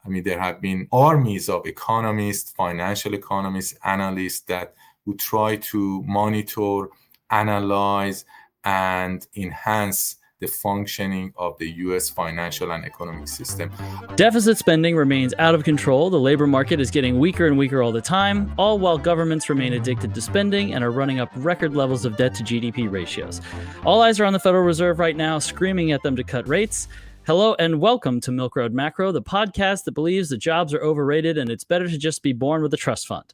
I mean, there have been armies of economists, financial economists, analysts that would try to monitor, analyze, and enhance the functioning of the U.S. financial and economic system. Deficit spending remains out of control. The labor market is getting weaker and weaker all the time, all while governments remain addicted to spending and are running up record levels of debt to GDP ratios. All eyes are on the Federal Reserve right now, screaming at them to cut rates. Hello and welcome to Milk Road Macro, the podcast that believes that jobs are overrated and it's better to just be born with a trust fund.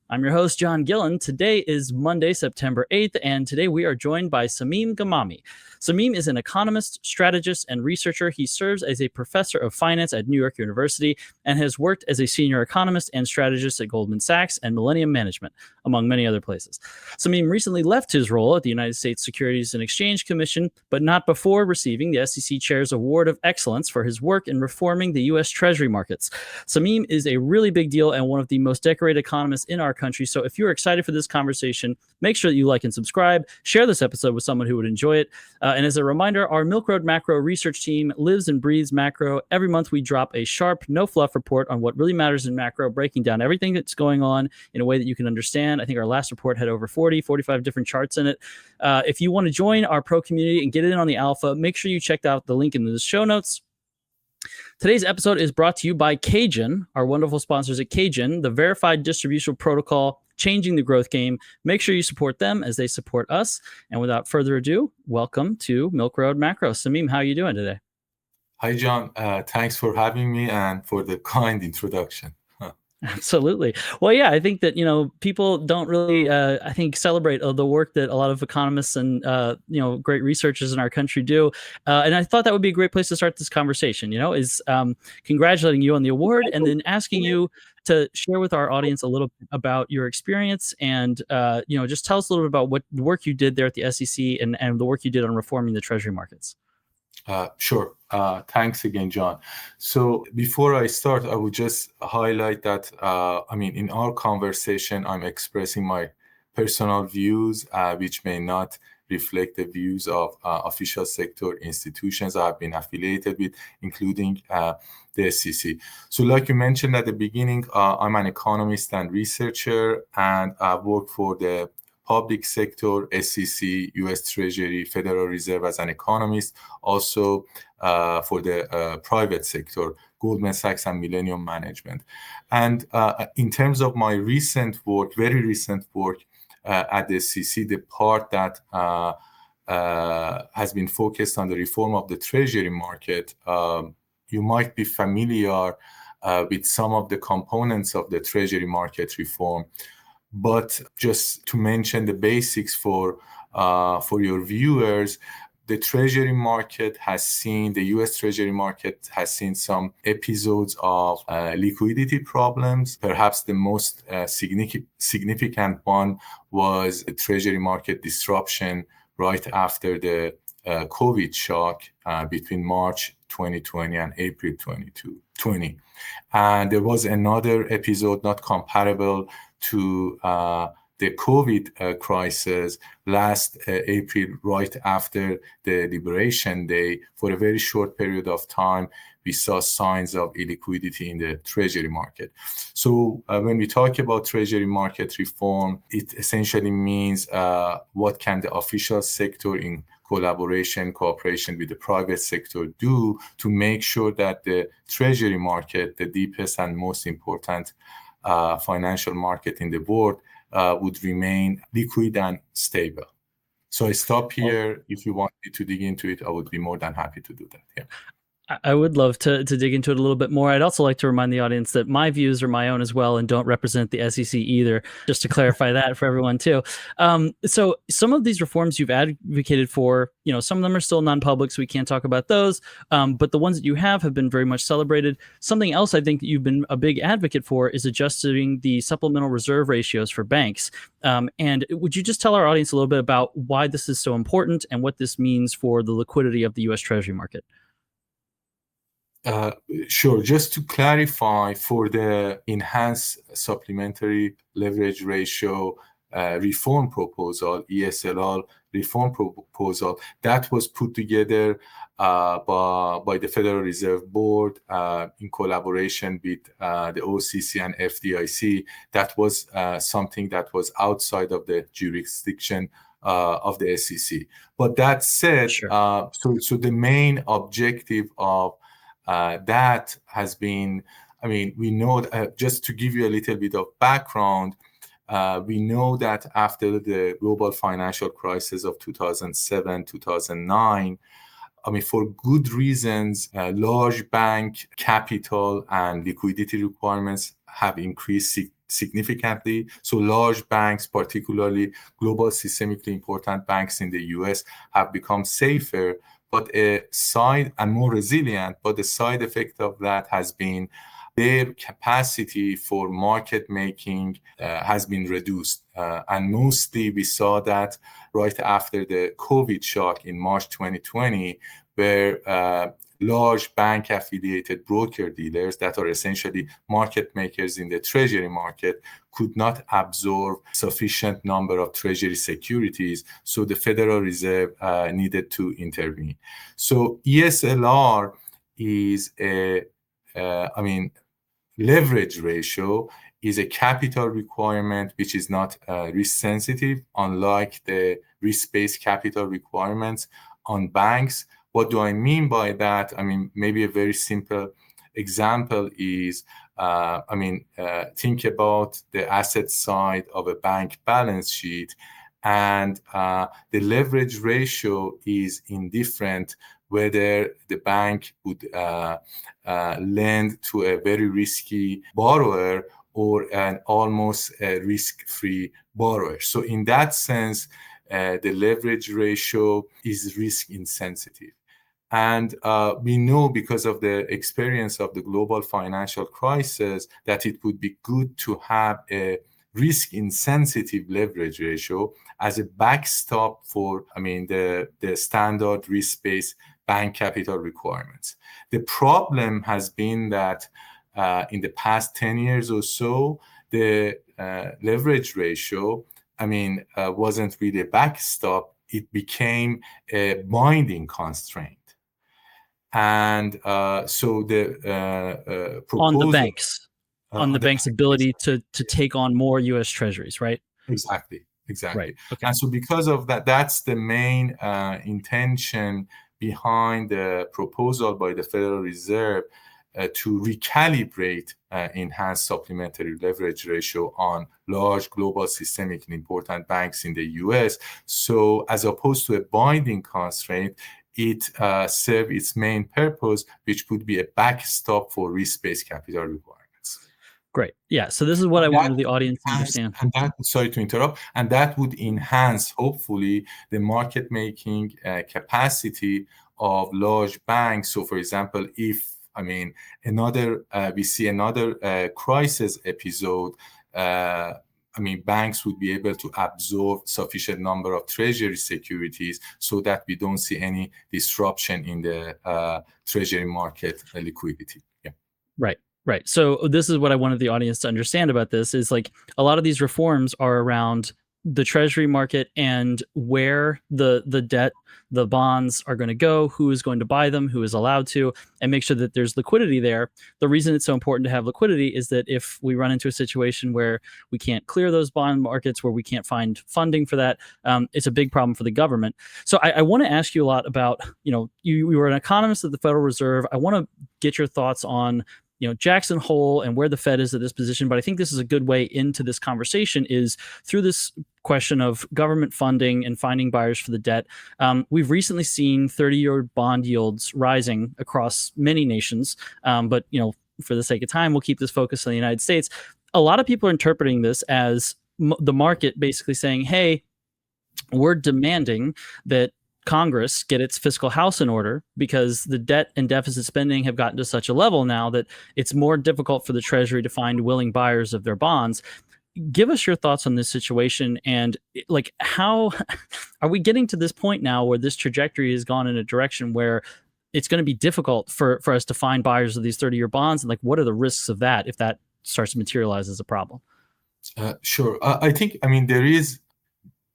I'm your host, John Gillen. Today is Monday, September 8th, and today we are joined by Samim Ghamami. Samim is an economist, strategist, and researcher. He serves as a professor of finance at New York University and has worked as a senior economist and strategist at Goldman Sachs and Millennium Management, among many other places. Samim recently left his role at the United States Securities and Exchange Commission, but not before receiving the SEC Chair's Award of Excellence for his work in reforming the U.S. Treasury markets. Samim is a really big deal and one of the most decorated economists in our country. So if you're excited for this conversation, make sure that you like and subscribe, share this episode with someone who would enjoy it. And as a reminder, our Milk Road Macro research team lives and breathes macro. Every month we drop a sharp, no fluff report on what really matters in macro, breaking down everything that's going on in a way that you can understand. I think our last report had over 45 different charts in it. If you want to join our pro community and get in on the alpha, make sure you check out the link in the show notes. Today's episode is brought to you by Cajun, our wonderful sponsors at Cajun, the verified distribution protocol, changing the growth game. Make sure you support them as they support us. And without further ado, welcome to Milk Road Macro. Samim, how are you doing today? Hi, John. Thanks for having me and for the kind introduction. Absolutely. Well, yeah, I think that, people don't really, celebrate the work that a lot of economists and, great researchers in our country do. And I thought that would be a great place to start this conversation, is congratulating you on the award and then asking you to share with our audience a little bit about your experience and, just tell us a little bit about what work you did there at the SEC and the work you did on reforming the Treasury markets. Sure. Thanks again, John. So before I start, I would just highlight that, in our conversation, I'm expressing my personal views, which may not reflect the views of official sector institutions I have been affiliated with, including the SEC. So like you mentioned at the beginning, I'm an economist and researcher, and I've worked for the public sector, SEC, U.S. Treasury, Federal Reserve as an economist, also for the private sector, Goldman Sachs and Millennium Management. And in terms of my very recent work at the SEC, the part that has been focused on the reform of the Treasury market, you might be familiar with some of the components of the Treasury market reform. But just to mention the basics for your viewers, the Treasury market the U.S. Treasury market has seen some episodes of liquidity problems. Perhaps the most significant one was the Treasury market disruption right after the COVID shock between March 2020 and April 2020. And there was another episode not comparable to the COVID crisis last April, right after the Liberation Day. For a very short period of time, we saw signs of illiquidity in the Treasury market. So when we talk about Treasury market reform, it essentially means what can the official sector in cooperation with the private sector do to make sure that the Treasury market, the deepest and most important financial market in the world, would remain liquid and stable. So I stop here. If you want me to dig into it, I would be more than happy to do that. Yeah. I would love to dig into it a little bit more. I'd also like to remind the audience that my views are my own as well and don't represent the SEC either, just to clarify that for everyone too. So some of these reforms you've advocated for, some of them are still non-public, so we can't talk about those. But the ones that you have been very much celebrated. Something else I think that you've been a big advocate for is adjusting the supplemental reserve ratios for banks. And would you just tell our audience a little bit about why this is so important and what this means for the liquidity of the U.S. Treasury market? Sure. Just to clarify, for the enhanced supplementary leverage ratio, reform proposal, ESLR reform proposal, that was put together by the Federal Reserve Board in collaboration with the OCC and FDIC. That was something that was outside of the jurisdiction of the SEC. But that said, Sure. So the main objective of that has been, I mean, we know, just to give you a little bit of background, we know that after the global financial crisis of 2007, 2009, I mean, for good reasons, large bank capital and liquidity requirements have increased significantly. So large banks, particularly global systemically important banks in the US, have become safer, but and more resilient. But the side effect of that has been their capacity for market making has been reduced. And mostly we saw that right after the COVID shock in March 2020, where large bank affiliated broker dealers that are essentially market makers in the Treasury market could not absorb sufficient number of Treasury securities. So the Federal Reserve needed to intervene. So ESLR is leverage ratio is a capital requirement which is not risk sensitive, unlike the risk-based capital requirements on banks. What do I mean by that? I mean, maybe a very simple example is, think about the asset side of a bank balance sheet, and the leverage ratio is indifferent whether the bank would lend to a very risky borrower or an almost risk-free borrower. So in that sense, the leverage ratio is risk insensitive. And we know because of the experience of the global financial crisis that it would be good to have a risk-insensitive leverage ratio as a backstop for, the standard risk-based bank capital requirements. The problem has been that in the past 10 years or so, the leverage ratio, wasn't really a backstop. It became a binding constraint. And so the proposal... On the bank's ability to take on more U.S. Treasuries, right? Exactly. Right. Okay. And so because of that, that's the main intention behind the proposal by the Federal Reserve to recalibrate enhanced supplementary leverage ratio on large global systemically important banks in the US. So as opposed to a binding constraint, it serves its main purpose, which would be a backstop for risk-based capital requirements. Great. Yeah. So this is what I wanted the audience to understand. Sorry to interrupt. And that would enhance, hopefully, the market-making capacity of large banks. So, for example, if we see another crisis episode, banks would be able to absorb sufficient number of Treasury securities so that we don't see any disruption in the Treasury market liquidity. Yeah. Right. So this is what I wanted the audience to understand about this is like a lot of these reforms are around the Treasury market and where the debt, the bonds are going to go, who is going to buy them, who is allowed to, and make sure that there's liquidity there. The reason it's so important to have liquidity is that if we run into a situation where we can't clear those bond markets, where we can't find funding for that, it's a big problem for the government. So I want to ask you a lot about, you were an economist at the Federal Reserve. I want to get your thoughts on Jackson Hole and where the Fed is at this position. But I think this is a good way into this conversation is through this question of government funding and finding buyers for the debt. We've recently seen 30-year bond yields rising across many nations. But, for the sake of time, we'll keep this focus on the United States. A lot of people are interpreting this as the market basically saying, hey, we're demanding that Congress get its fiscal house in order because the debt and deficit spending have gotten to such a level now that it's more difficult for the Treasury to find willing buyers of their bonds. Give us your thoughts on this situation and like how are we getting to this point now where this trajectory has gone in a direction where it's going to be difficult for us to find buyers of these 30-year bonds, and like what are the risks of that if that starts to materialize as a problem? Sure. I think, there is,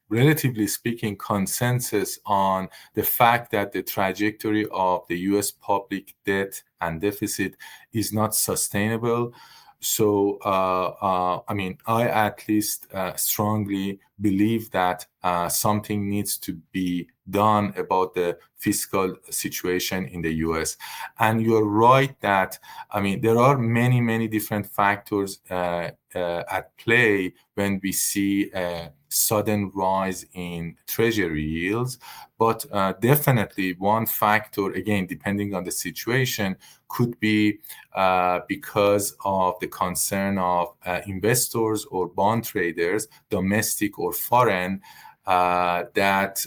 relatively speaking, consensus on the fact that the trajectory of the US public debt and deficit is not sustainable. So, I at least strongly believe that something needs to be done about the fiscal situation in the US. And you're right that, there are many, many different factors at play when we see a sudden rise in treasury yields. But definitely one factor, again, depending on the situation, could be because of the concern of investors or bond traders, domestic or foreign, that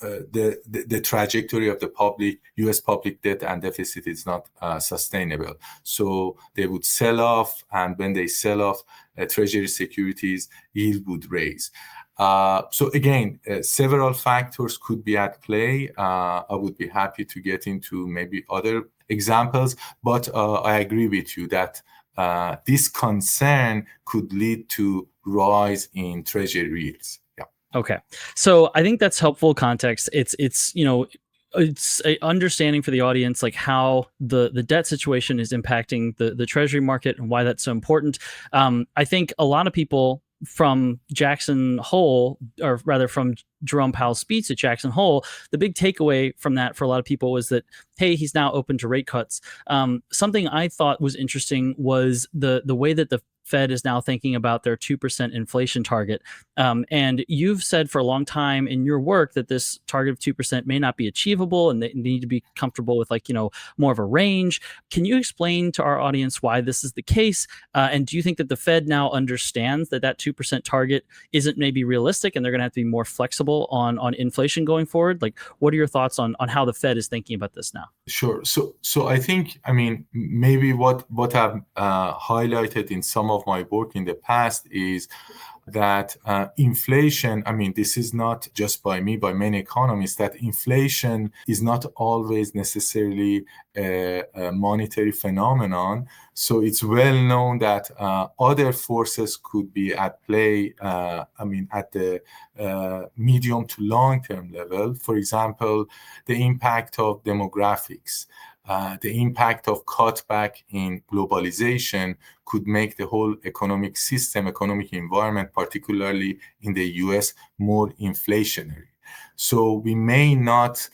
the trajectory of the U.S. public debt and deficit is not sustainable. So they would sell off, and when they sell off treasury securities, yield would raise. So again, several factors could be at play. I would be happy to get into maybe other examples, but I agree with you that this concern could lead to rise in treasury yields. Yeah. Okay. So I think that's helpful context. It's a understanding for the audience, like how the debt situation is impacting the treasury market and why that's so important. I think a lot of people from Jackson Hole, or rather from Jerome Powell's speech at Jackson Hole, the big takeaway from that for a lot of people was that, hey, he's now open to rate cuts. Something I thought was interesting was the way that the Fed is now thinking about their 2% inflation target. And you've said for a long time in your work that this target of 2% may not be achievable, and they need to be comfortable with more of a range. Can you explain to our audience why this is the case? And do you think that the Fed now understands that 2% target isn't maybe realistic and they're going to have to be more flexible on inflation going forward? Like, what are your thoughts on how the Fed is thinking about this now? Sure. So I think, maybe what I've highlighted in some of my work in the past is that inflation, this is not just by me, by many economists, that inflation is not always necessarily a monetary phenomenon. So it's well known that other forces could be at play, at the medium to long term level. For example, the impact of demographics. The impact of cutback in globalization could make the whole economic system, economic environment, particularly in the US, more inflationary. So we may not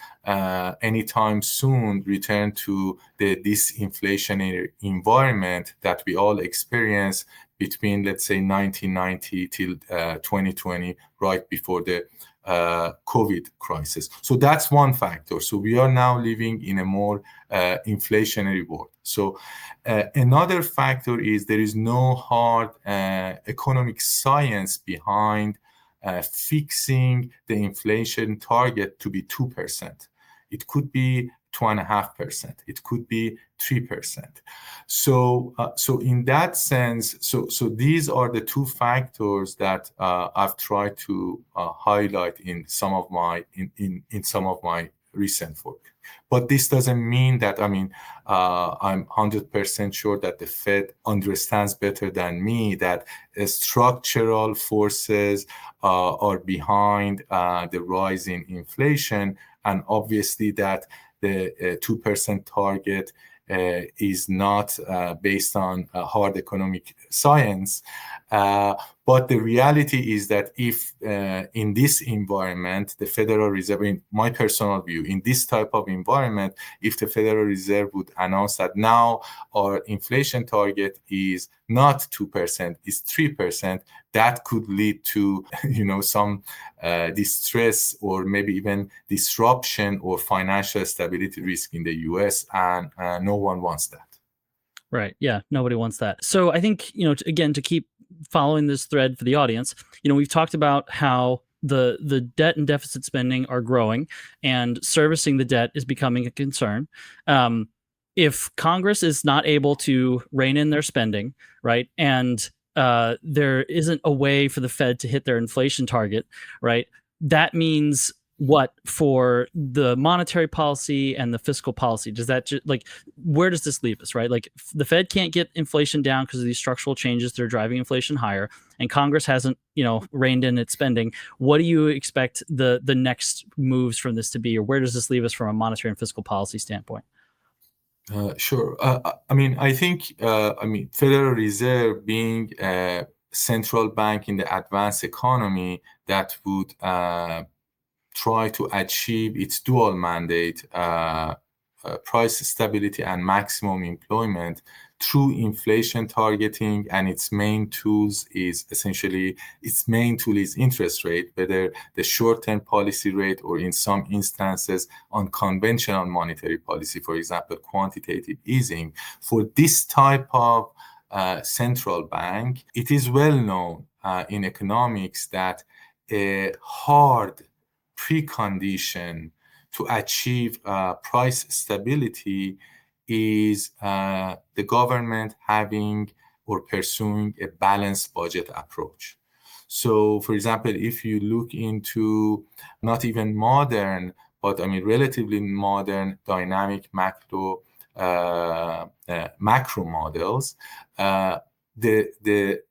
anytime soon return to the disinflationary environment that we all experience between, let's say, 1990 till 2020, right before the COVID crisis. So that's one factor. So we are now living in a more inflationary world. So another factor is there is no hard economic science behind fixing the inflation target to be 2%. It could be 2.5%. It could be 3%. So in that sense, so these are the two factors that I've tried to highlight in some of my recent work. But this doesn't mean that I'm 100% sure that the Fed understands better than me that structural forces are behind the rise in inflation, and obviously that the 2% target is not based on hard economic science. But the reality is that if in this environment, the Federal Reserve, in my personal view, in this type of environment, if the Federal Reserve would announce that now our inflation target is not 2%, is 3%, that could lead to, some distress or maybe even disruption or financial stability risk in the US, and no one wants that. Right. Yeah. Nobody wants that. So I think, again, to keep following this thread for the audience, we've talked about how the debt and deficit spending are growing and servicing the debt is becoming a concern. If Congress is not able to rein in their spending, right, and there isn't a way for the Fed to hit their inflation target, right, that means what for the monetary policy and the fiscal policy? Does that where does this leave us, right? Like the Fed can't get inflation down because of these structural changes that are driving inflation higher, and Congress hasn't, reined in its spending. What do you expect the next moves from this to be, or where does this leave us from a monetary and fiscal policy standpoint? Sure. I think, Federal Reserve being a central bank in the advanced economy that would try to achieve its dual mandate, price stability and maximum employment through inflation targeting, and its main tool is interest rate, whether the short-term policy rate or in some instances unconventional monetary policy, for example, quantitative easing. For this type of central bank, it is well known in economics that a hard precondition to achieve price stability is the government having or pursuing a balanced budget approach. So, for example, if you look into not even modern, but relatively modern dynamic macro models, the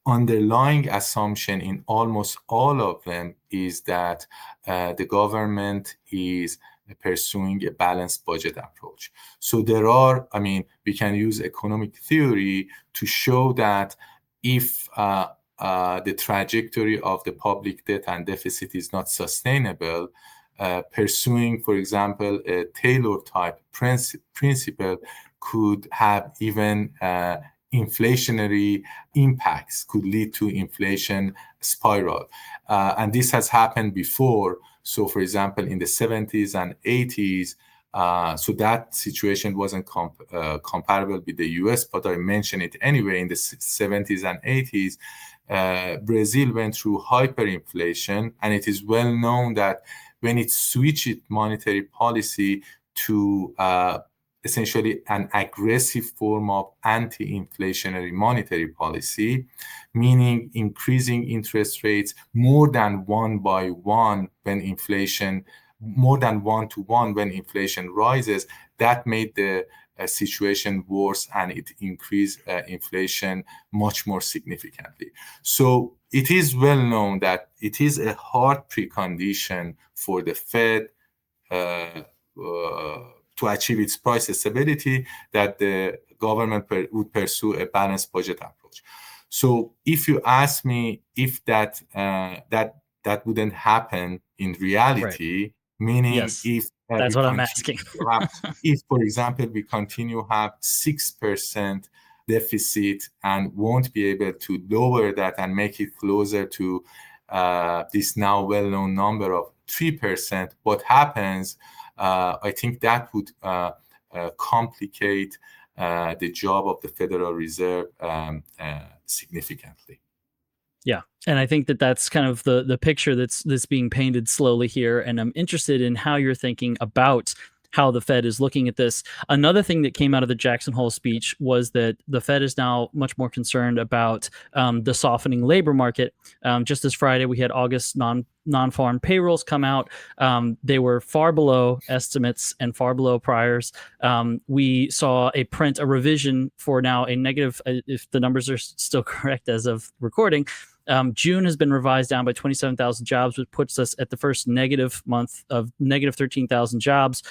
underlying assumption in almost all of them is that the government is pursuing a balanced budget approach. So there are, we can use economic theory to show that if the trajectory of the public debt and deficit is not sustainable, pursuing, for example, a Taylor type principle could have even inflationary impacts, could lead to inflation spiral. And this has happened before. So, for example, in the 70s and 80s, so that situation wasn't comparable with the US, but I mention it anyway. In the 70s and 80s, Brazil went through hyperinflation, and it is well known that when it switched its monetary policy to essentially an aggressive form of anti-inflationary monetary policy, meaning increasing interest rates more than 1-to-1 when inflation rises, that made the situation worse, and it increased inflation much more significantly. So it is well known that it is a hard precondition for the Fed to achieve its price stability that the government would pursue a balanced budget approach. So if you ask me if that wouldn't happen in reality, right, meaning yes, if that's what I'm asking. If, for example, we continue to have 6% deficit and won't be able to lower that and make it closer to this now well-known number of 3%, what happens? I think that would complicate the job of the Federal Reserve significantly. Yeah, and I think that's kind of the picture that's being painted slowly here, and I'm interested in how you're thinking about how the Fed is looking at this. Another thing that came out of the Jackson Hole speech was that the Fed is now much more concerned about the softening labor market. Just this Friday, we had August non-farm payrolls come out. They were far below estimates and far below priors. We saw a revision for now a negative, if the numbers are still correct as of recording, June has been revised down by 27,000 jobs, which puts us at the first negative month of negative 13,000 jobs,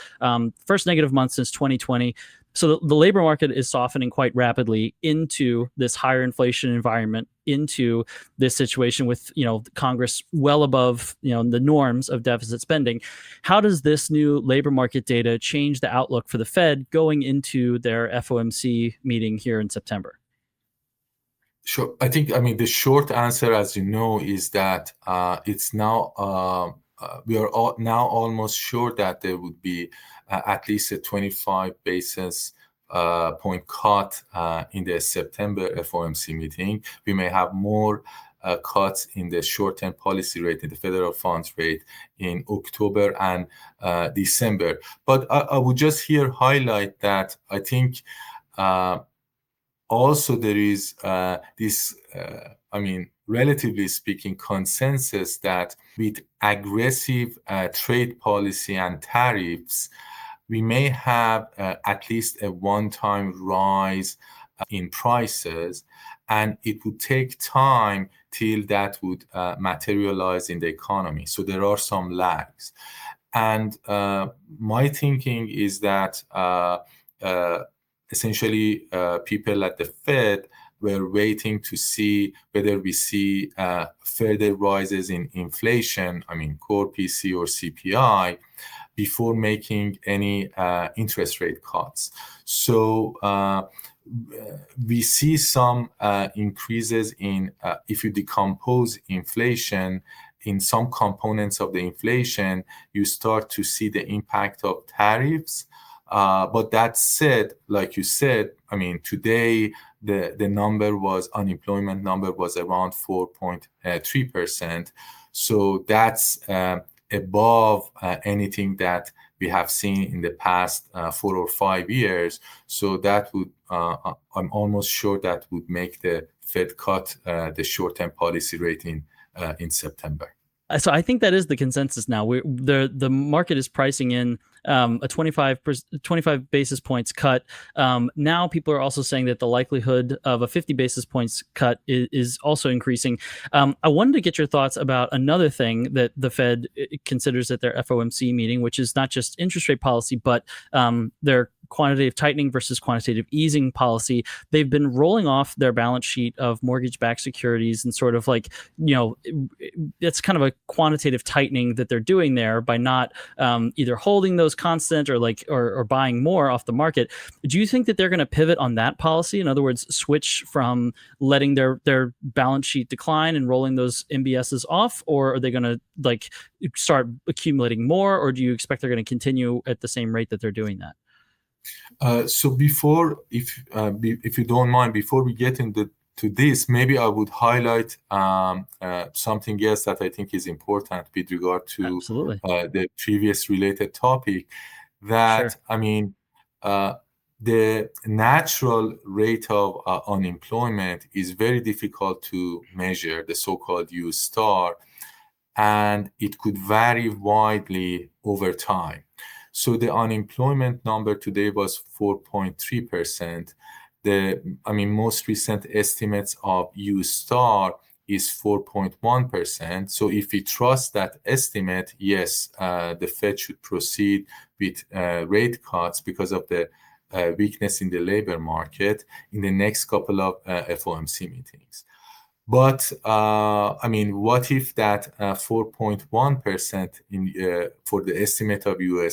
first negative month since 2020. So the labor market is softening quite rapidly into this higher inflation environment, into this situation with, Congress well above, the norms of deficit spending. How does this new labor market data change the outlook for the Fed going into their FOMC meeting here in September? Sure. I think, the short answer, as you know, is that it's now, we are now almost sure that there would be at least a 25 basis point cut in the September FOMC meeting. We may have more cuts in the short-term policy rate, in the federal funds rate in October and December. But I would just here highlight that I think also there is this, relatively speaking, consensus that with aggressive trade policy and tariffs, we may have at least a one-time rise in prices, and it would take time till that would materialize in the economy. So there are some lags. And my thinking is that essentially people at the Fed were waiting to see whether we see further rises in inflation, I mean core PC or CPI, before making any interest rate cuts. So we see some increases in, if you decompose inflation, in some components of the inflation, you start to see the impact of tariffs. But that said, like you said, I mean, today the unemployment number was around 4.3%. So that's above anything that we have seen in the past 4 or 5 years. So that would, I'm almost sure that would make the Fed cut the short-term policy rate in September. So I think that is the consensus now. The market is pricing in a 25 basis points cut. Now people are also saying that the likelihood of a 50 basis points cut is also increasing. I wanted to get your thoughts about another thing that the Fed considers at their FOMC meeting, which is not just interest rate policy, but their quantitative tightening versus quantitative easing policy. They've been rolling off their balance sheet of mortgage-backed securities and sort of like, it's kind of a quantitative tightening that they're doing there by not either holding those constant or buying more off the market. Do you think that they're going to pivot on that policy? In other words, switch from letting their balance sheet decline and rolling those MBSs off, or are they going to start accumulating more, or do you expect they're going to continue at the same rate that they're doing that? So before, if you don't mind, before we get into this, maybe I would highlight something else that I think is important with regard to the previous related topic. That, sure. I mean, the natural rate of unemployment is very difficult to measure, the so-called U star, and it could vary widely over time. So the unemployment number today was 4.3%. Most recent estimates of U star is 4.1%. So if we trust that estimate, yes, the Fed should proceed with rate cuts because of the weakness in the labor market in the next couple of FOMC meetings. But what if that 4.1% for the estimate of U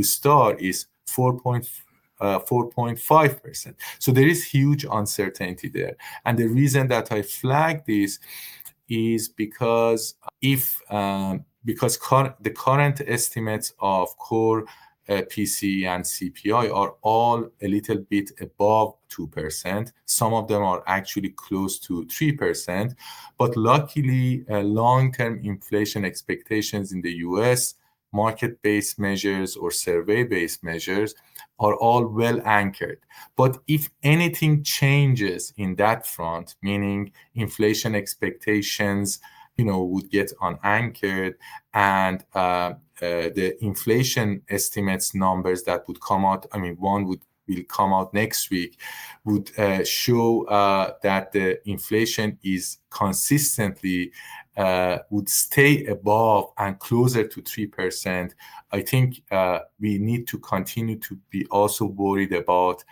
star is 4.5%? So there is huge uncertainty there. And the reason that I flag this is because the current estimates of core PCE and CPI are all a little bit above 2%. Some of them are actually close to 3%. But luckily, long-term inflation expectations in the US, market-based measures or survey-based measures, are all well anchored. But if anything changes in that front, meaning inflation expectations would get unanchored, and the inflation estimates numbers that would come out, one will come out next week, would show that the inflation is consistently would stay above and closer to 3%. I think we need to continue to be also worried about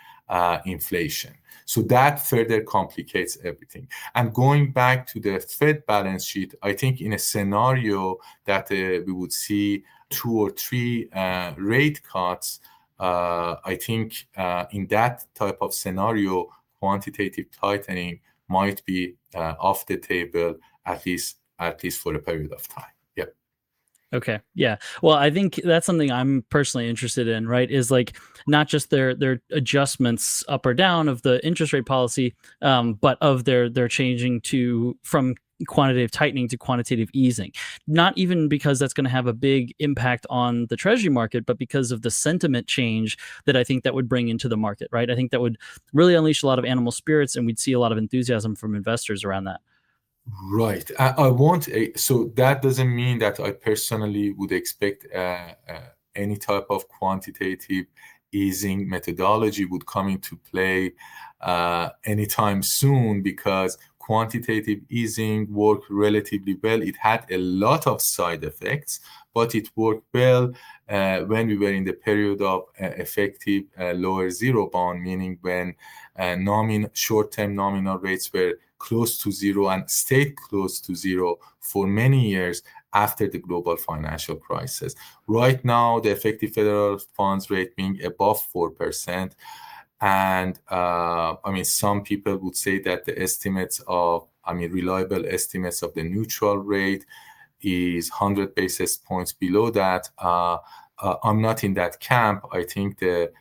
inflation. So that further complicates everything. And going back to the Fed balance sheet, I think in a scenario that we would see 2 or 3 rate cuts, I think in that type of scenario, quantitative tightening might be off the table, at least for a period of time. Yeah. Okay. Yeah. Well, I think that's something I'm personally interested in, right? Is not just their adjustments up or down of the interest rate policy, but of their changing from quantitative tightening to quantitative easing. Not even because that's going to have a big impact on the Treasury market, but because of the sentiment change that I think that would bring into the market, right? I think that would really unleash a lot of animal spirits, and we'd see a lot of enthusiasm from investors around that. Right. I want so that doesn't mean that I personally would expect any type of quantitative easing methodology would come into play anytime soon, because quantitative easing worked relatively well. It had a lot of side effects, but it worked well when we were in the period of effective lower zero bound, meaning when short-term nominal rates were close to zero and stayed close to zero for many years after the global financial crisis. Right now, the effective federal funds rate being above 4%. And some people would say that reliable estimates of the neutral rate is 100 basis points below that. I'm not in that camp. I think the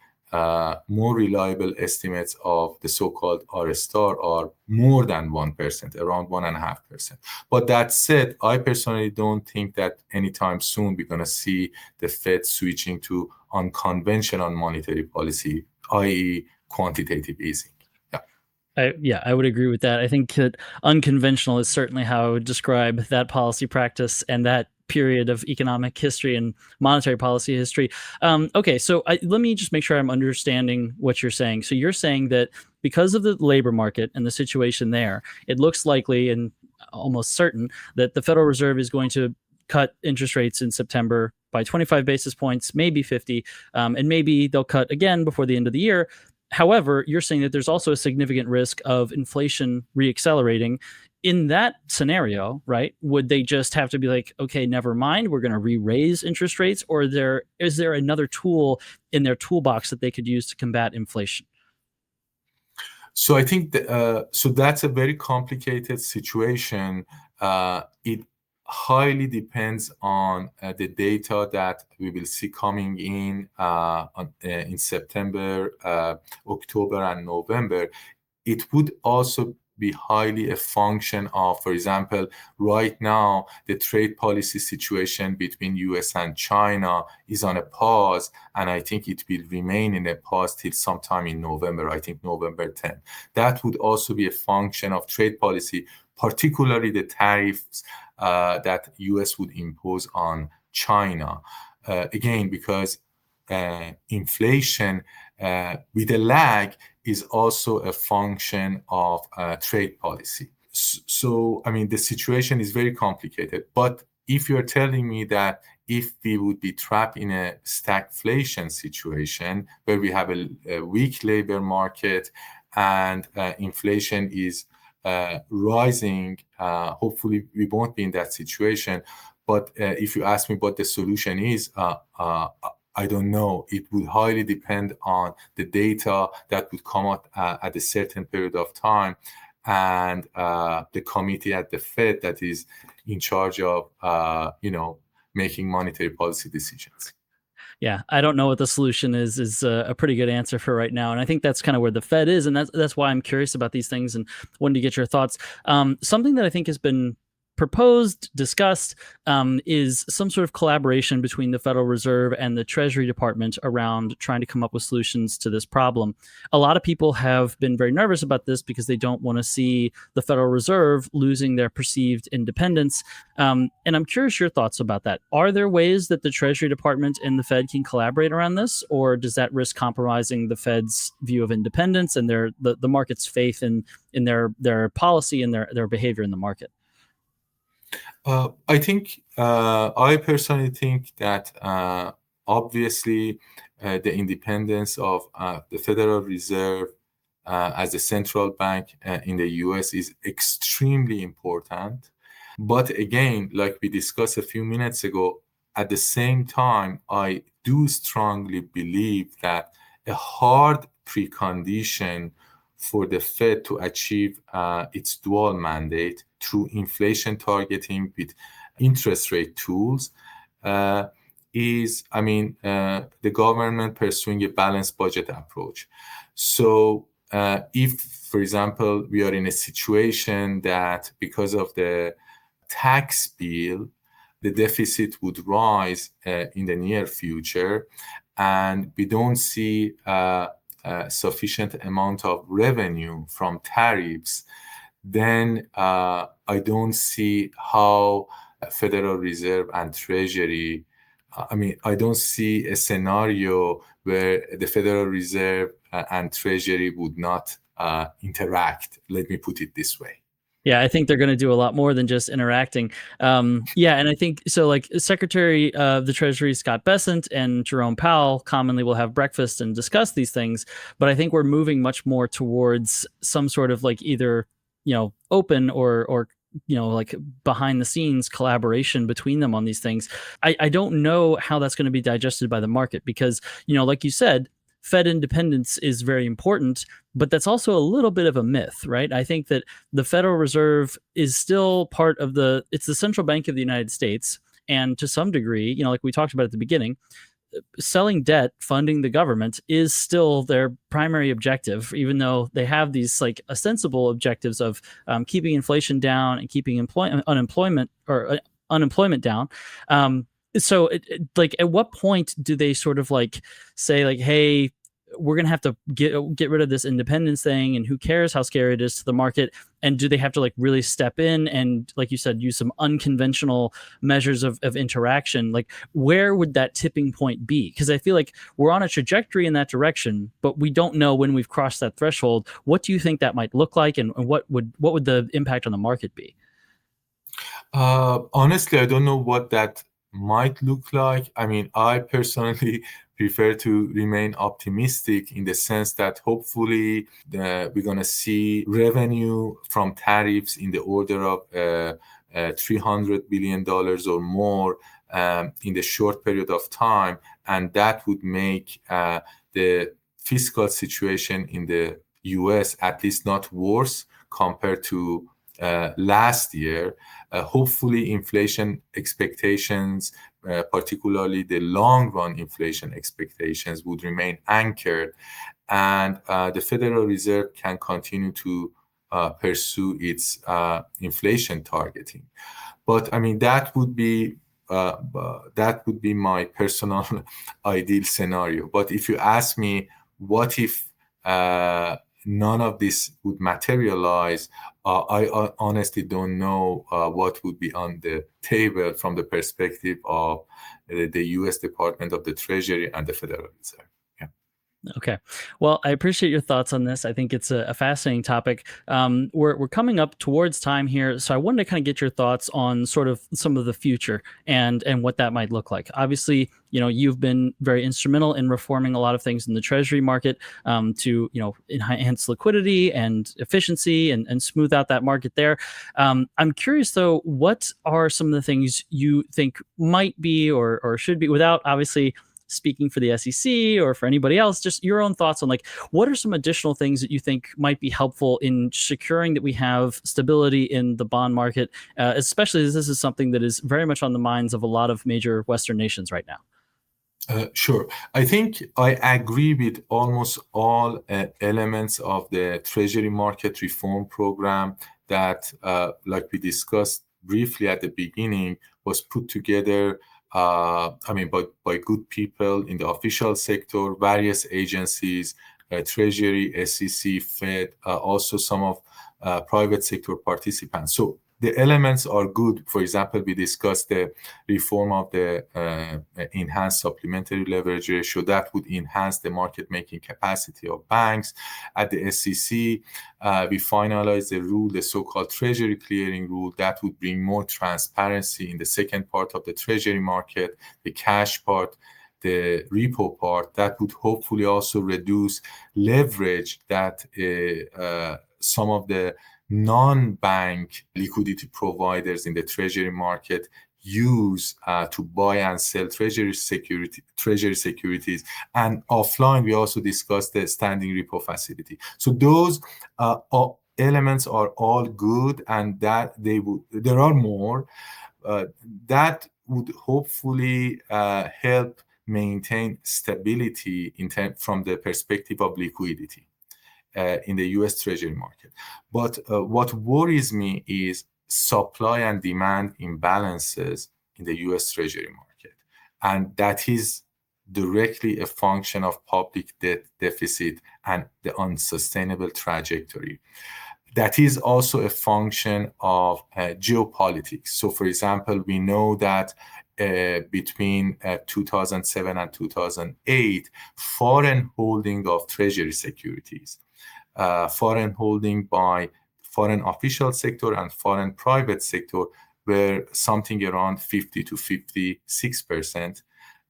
more reliable estimates of the so-called R star are more than 1%, around 1.5%. But that said, I personally don't think that anytime soon we're going to see the Fed switching to unconventional monetary policy, i.e. quantitative easing. I would agree with that. I think that unconventional is certainly how I would describe that policy practice and that period of economic history and monetary policy history. Okay, so let me just make sure I'm understanding what you're saying. So you're saying that because of the labor market and the situation there, it looks likely and almost certain that the Federal Reserve is going to cut interest rates in September by 25 basis points, maybe 50, and maybe they'll cut again before the end of the year. However, you're saying that there's also a significant risk of inflation reaccelerating. In that scenario, right, would they just have to be like, okay, never mind, we're going to re-raise interest rates? Or is there another tool in their toolbox that they could use to combat inflation? So I think that's a very complicated situation. It highly depends on the data that we will see coming in September, October, and November. It would also be highly a function of, for example, right now, the trade policy situation between US and China is on a pause, and I think it will remain in a pause till sometime in November, I think November 10th. That would also be a function of trade policy, particularly the tariffs that US would impose on China. Again, because inflation with a lag is also a function of trade policy. So, the situation is very complicated. But if you're telling me that if we would be trapped in a stagflation situation where we have a weak labor market and inflation is rising, hopefully we won't be in that situation. But if you ask me what the solution is, I don't know. It would highly depend on the data that would come out at a certain period of time, and the committee at the Fed that is in charge of, making monetary policy decisions. Yeah, I don't know what the solution is a pretty good answer for right now, and I think that's kind of where the Fed is, and that's why I'm curious about these things and wanted to get your thoughts. Something that I think has been proposed, discussed, is some sort of collaboration between the Federal Reserve and the Treasury Department around trying to come up with solutions to this problem. A lot of people have been very nervous about this because they don't want to see the Federal Reserve losing their perceived independence. And I'm curious your thoughts about that. Are there ways that the Treasury Department and the Fed can collaborate around this, or does that risk compromising the Fed's view of independence and the market's faith in their policy and their behavior in the market? I personally think that obviously the independence of the Federal Reserve as a central bank in the US is extremely important. But again, like we discussed a few minutes ago, at the same time, I do strongly believe that a hard precondition for the Fed to achieve its dual mandate through inflation targeting with interest rate tools is the government pursuing a balanced budget approach. So if, for example, we are in a situation that because of the tax bill, the deficit would rise in the near future, and we don't see sufficient amount of revenue from tariffs, then I don't see how Federal Reserve and Treasury, I don't see a scenario where the Federal Reserve and Treasury would not interact. Let me put it this way. Yeah, I think they're going to do a lot more than just interacting. Yeah, and I think so. Like Secretary of the Treasury Scott Bessent and Jerome Powell commonly will have breakfast and discuss these things, but I think we're moving much more towards some sort of like either open or like behind the scenes collaboration between them on these things. I don't know how that's going to be digested by the market because like you said, Fed independence is very important, but that's also a little bit of a myth, right? I think that the Federal Reserve is still part of it's the central bank of the United States. And to some degree, like we talked about at the beginning, selling debt, funding the government is still their primary objective, even though they have these like ostensible objectives of keeping inflation down and keeping unemployment down. So like at what point do they sort of like say like, hey, we're going to have to get rid of this independence thing, and who cares how scary it is to the market? And do they have to like really step in and, like you said, use some unconventional measures of interaction? Like where would that tipping point be? Because I feel like we're on a trajectory in that direction, but we don't know when we've crossed that threshold. What do you think that might look like, and what would the impact on the market be? Honestly, I don't know what that might look like. I personally prefer to remain optimistic in the sense that hopefully we're going to see revenue from tariffs in the order of $300 billion or more in the short period of time. And that would make the fiscal situation in the US at least not worse compared to last year. Hopefully inflation expectations, particularly the long-run inflation expectations, would remain anchored, and the Federal Reserve can continue to pursue its inflation targeting. But that would be my personal ideal scenario. But if you ask me, what if none of this would materialize? I honestly don't know what would be on the table from the perspective of the U.S. Department of the Treasury and the Federal Reserve. Okay. Well, I appreciate your thoughts on this. I think it's a fascinating topic. We're coming up towards time here, so I wanted to kind of get your thoughts on sort of some of the future and what that might look like. Obviously, you've been very instrumental in reforming a lot of things in the Treasury market to enhance liquidity and efficiency and smooth out that market there. I'm curious though, what are some of the things you think might be or should be, without obviously speaking for the SEC or for anybody else, just your own thoughts on like, what are some additional things that you think might be helpful in securing that we have stability in the bond market, especially as this is something that is very much on the minds of a lot of major Western nations right now? Sure. I think I agree with almost all elements of the Treasury market reform program that, like we discussed briefly at the beginning, was put together by good people in the official sector, various agencies, Treasury, SEC, Fed, also some of private sector participants. So the elements are good. For example, we discussed the reform of the enhanced supplementary leverage ratio that would enhance the market-making capacity of banks. At the SEC, we finalized the rule, the so-called Treasury clearing rule, that would bring more transparency in the second part of the Treasury market, the cash part, the repo part. That would hopefully also reduce leverage that some of the non-bank liquidity providers in the Treasury market use to buy and sell Treasury securities. And offline, we also discussed the standing repo facility. So those elements are all good, and that there are more that would hopefully help maintain stability from the perspective of liquidity in the U.S. Treasury market. But what worries me is supply and demand imbalances in the U.S. Treasury market. And that is directly a function of public debt deficit and the unsustainable trajectory. that is also a function of geopolitics. So, for example, we know that between 2007 and 2008, foreign holding of treasury securities, foreign holding by foreign official sector and foreign private sector were something around 50 to 56%.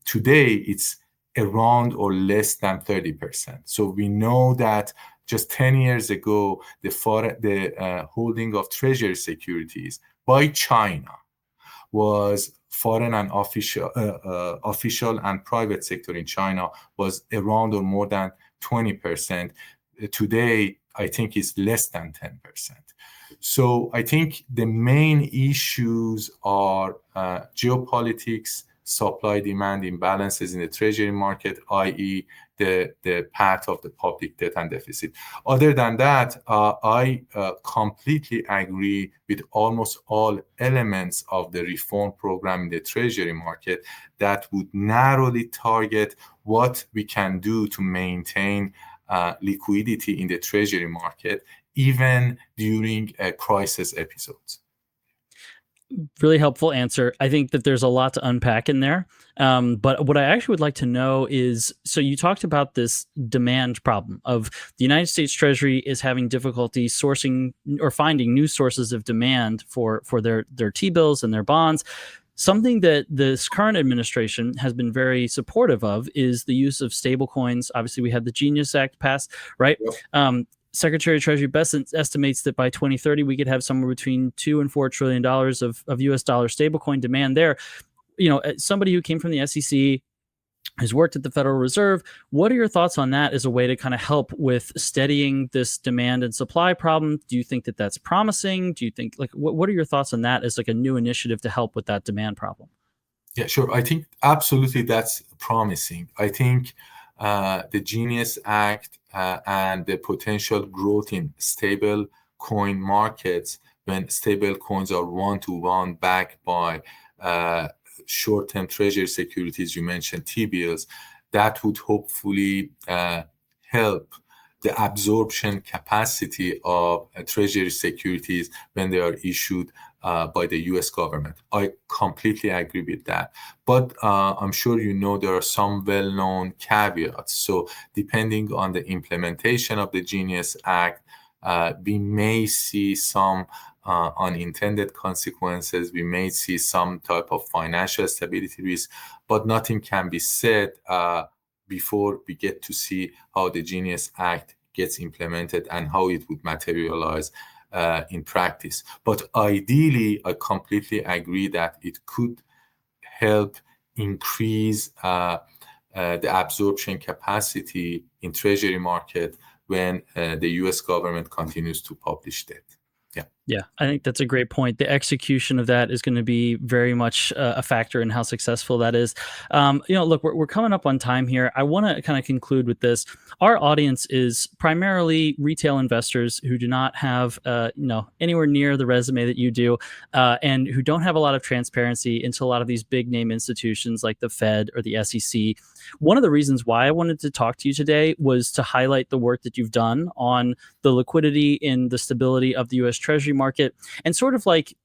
Today, it's around or less than 30%. So we know that just 10 years ago, the holding of treasury securities by China was foreign and official and private sector in China was around or more than 20%. Today, I think it's less than 10%. So I think the main issues are geopolitics, supply-demand imbalances in the treasury market, i.e. the path of the public debt and deficit. Other than that, I completely agree with almost all elements of the reform program in the treasury market that would narrowly target what we can do to maintain liquidity in the treasury market, even during crisis episodes. Really helpful answer. I think that there's a lot to unpack in there. But what I actually would like to know is, so you talked about this demand problem of the United States Treasury is having difficulty sourcing or finding new sources of demand for their T-bills and their bonds. Something that this current administration has been very supportive of is the use of stablecoins. Obviously, we had the Genius Act passed, right? Yep. Secretary of Treasury Best estimates that by 2030, we could have somewhere between $2 and $4 trillion of US dollar stablecoin demand there. You know, somebody who came from the SEC, has worked at the Federal Reserve. What are your thoughts on that as a way to kind of help with steadying this demand and supply problem? Do you think that that's promising? Do you think, like, what are your thoughts on that as like a new initiative to help with that demand problem? Yeah, sure. I think absolutely that's promising. I think the Genius Act and the potential growth in stable coin markets, when stable coins are one-to-one backed by short-term treasury securities, you mentioned T-bills, that would hopefully help the absorption capacity of treasury securities when they are issued by the US government. I completely agree with that. But I'm sure you know there are some well-known caveats. So depending on the implementation of the Genius Act, we may see some unintended consequences. We may see some type of financial stability risk, but nothing can be said before we get to see how the Genius Act gets implemented and how it would materialize in practice. But ideally, I completely agree that it could help increase the absorption capacity in treasury market when the US government continues to publish debt. Yeah, I think that's a great point. The execution of that is going to be very much a factor in how successful that is. Look, we're coming up on time here. I want to kind of conclude with this. Our audience is primarily retail investors who do not have, anywhere near the resume that you do, and who don't have a lot of transparency into a lot of these big name institutions like the Fed or the SEC. One of the reasons why I wanted to talk to you today was to highlight the work that you've done on the liquidity and the stability of the U.S. Treasury market, and sort of like,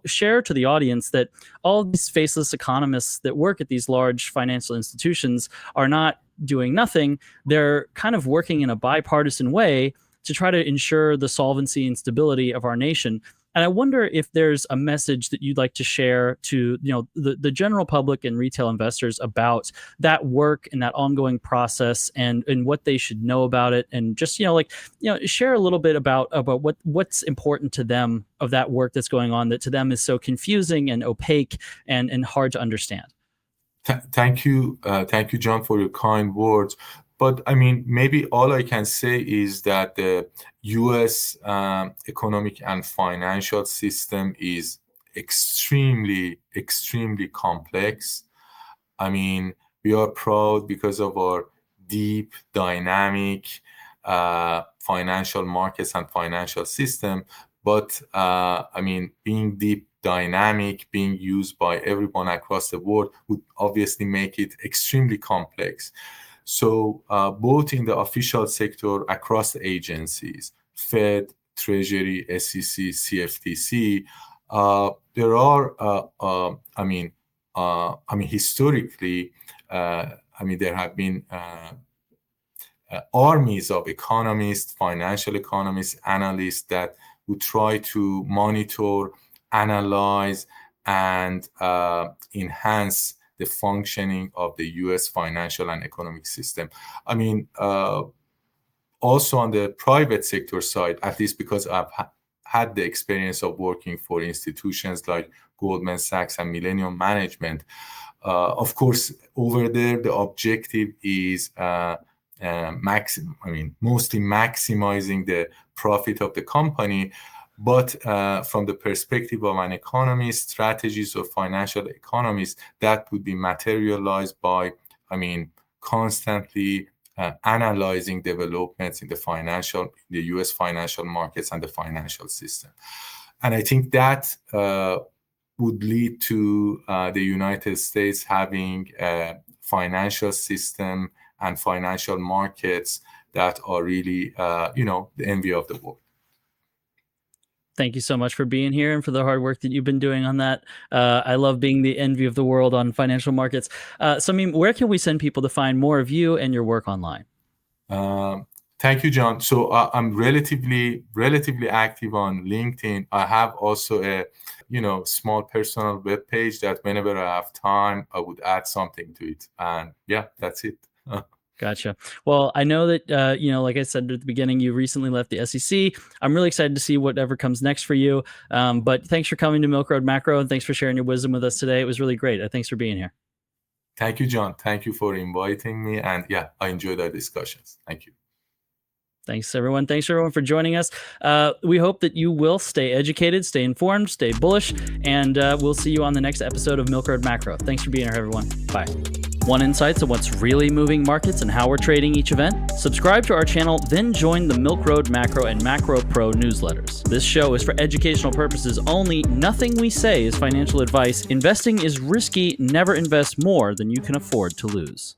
share to the audience that all these faceless economists that work at these large financial institutions are not doing nothing. They're kind of working in a bipartisan way to try to ensure the solvency and stability of our nation. And I wonder if there's a message that you'd like to share to, the general public and retail investors about that work and that ongoing process and what they should know about it. And just, share a little bit about what's important to them of that work that's going on that to them is so confusing and opaque and hard to understand. Thank you. Thank you, John, for your kind words. But I mean, maybe all I can say is that the US economic and financial system is extremely, extremely complex. I mean, we are proud because of our deep, dynamic financial markets and financial system. But being deep, dynamic, being used by everyone across the world would obviously make it extremely complex. So both in the official sector across the agencies, Fed, Treasury, SEC, CFTC. There are, historically, there have been armies of economists, financial economists, analysts that would try to monitor, analyze, and enhance the functioning of the U.S. financial and economic system. Also on the private sector side, at least because I've had the experience of working for institutions like Goldman Sachs and Millennium Management. Of course, over there, the objective is mostly maximizing the profit of the company. But from the perspective of an economist, strategies of financial economists, that would be materialized by, constantly analyzing developments in the U.S. financial markets and the financial system. And I think that would lead to the United States having a financial system and financial markets that are really, the envy of the world. Thank you so much for being here and for the hard work that you've been doing on that. I love being the envy of the world on financial markets. Samim, where can we send people to find more of you and your work online? Thank you, John. So I'm relatively active on LinkedIn. I have also a, small personal web page that whenever I have time, I would add something to it. And yeah, that's it. Gotcha. Well, I know that, like I said at the beginning, you recently left the SEC. I'm really excited to see whatever comes next for you. But thanks for coming to Milk Road Macro, and thanks for sharing your wisdom with us today. It was really great. Thanks for being here. Thank you, John. Thank you for inviting me. And yeah, I enjoyed our discussions. Thank you. Thanks, everyone. Thanks, everyone, for joining us. We hope that you will stay educated, stay informed, stay bullish, and we'll see you on the next episode of Milk Road Macro. Thanks for being here, everyone. Bye. Want insights on what's really moving markets and how we're trading each event? Subscribe to our channel, then join the Milk Road Macro and Macro Pro newsletters. This show is for educational purposes only. Nothing we say is financial advice. Investing is risky. Never invest more than you can afford to lose.